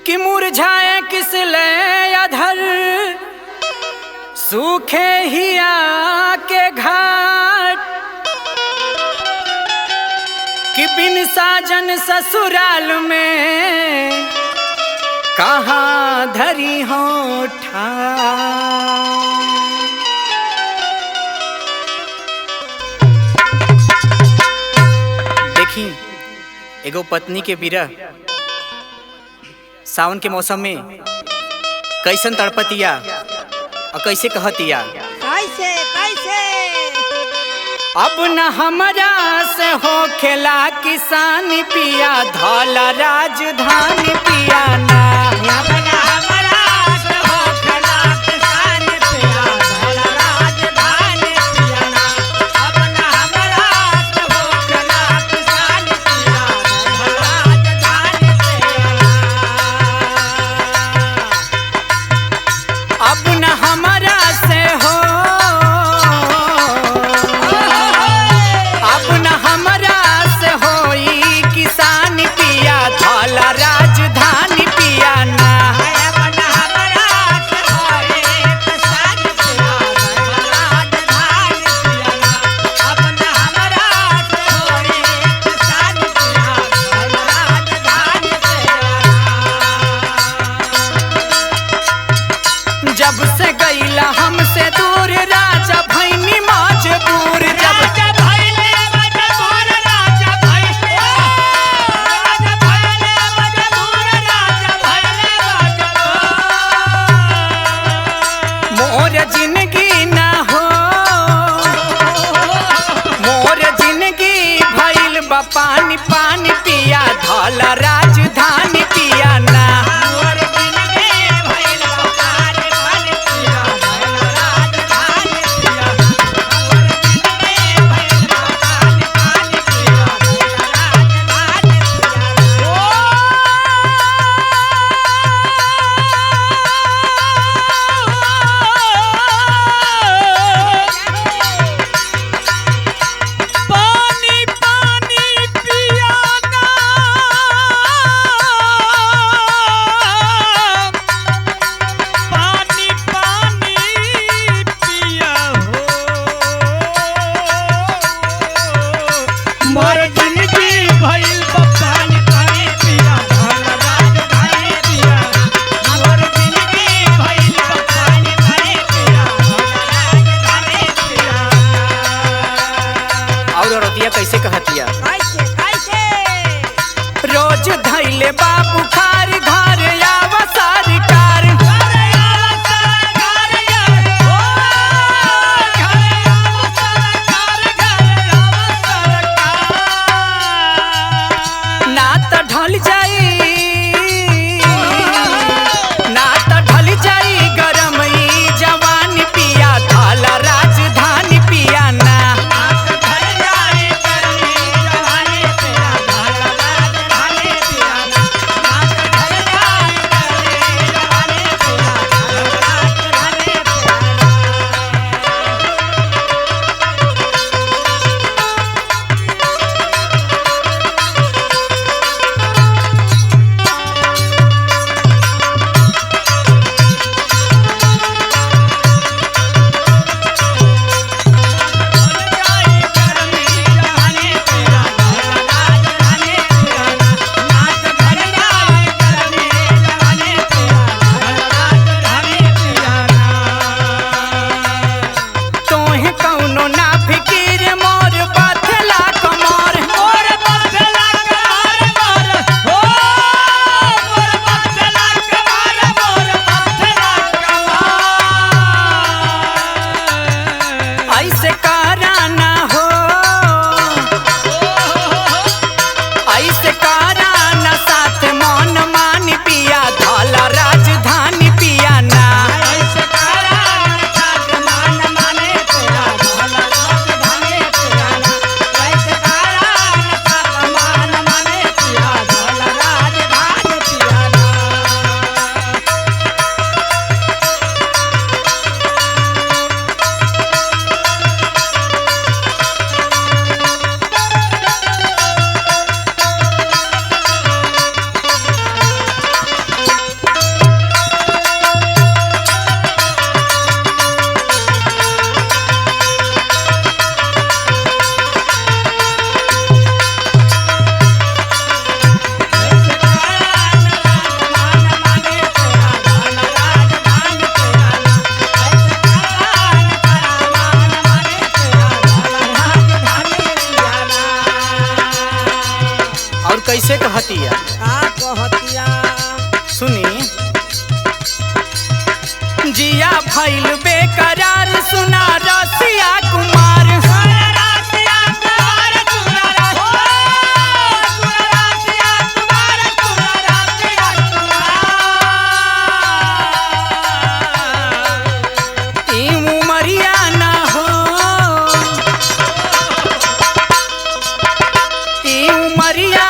कि मुरझाए किस ले अधर सूखे हिया के घाट कि बिन साजन ससुराल में कहाँ धरी हो देखी एगो पत्नी के बिरह सावन के मौसम में कैसन तड़पतिया और कैसे कहतिया। कैसे कैसे अब न हमरा से हो खेला किसान पिया धौला राजधानी पिया ना। अब न हमरा से हो खेला किसान पिया धौला राजधानी पिया ना। अब न हमरा से हो खेला किसान पिया धौला राजधानी पिया ना। अब न हमरा से हो अब न हमरा से होई किसान पिया धौला राजधानी पिया ना। अब न हमरा से होई किसान पिया धौला राजधानी पिया ना। अब न हमरा से होई किसान पिया धौला राजधानी पिया ना। जब से गईला हमसे दूर राजा भैनी मजबूर। जब राजा भइले मजबूर राजा भइले मजबूर राजा भइले मजबूर। मोर जिंदगी ना हो मोर जिंदगी भइल बा पानी पानी पिया धौला राजधानी पिया ना। मोर जिंदगी भइल बा पानी पानी पिया धौला राजधानी पिया। मोर जिंदगी भइल बा पानी पानी पिया धौला राजधानी पानी पानी पिया ना। पानी पानी पिया हो मोर जिंदगी भइल बा पानी पानी पिया धौला राजधानी पिया। मोर जिंदगी भइल बा पानी पानी पिया धौला राजधानी पिया। और औरतिया कैसे कहतिया। कैसे कैसे रोज धैले बाबू खार घर आवा सरकार। घरे आवा सरकार यार ओ घरे आवा सरकार घरे आवा सरकार। ना त ढल जाई ना त ढल जाई गरम ई जवानी पिया धौला राजधानी पिया ना। नाक धर जाए करनी जवानी पिया धौला राजधानी पिया ना। नाक धर जाए करनी जवानी पिया धौला राजधानी पिया ना। का कहतिया सुनी जिया भइल बेकरार सुना रसिया कुमार ई उमरिया ना हो ई उमरिया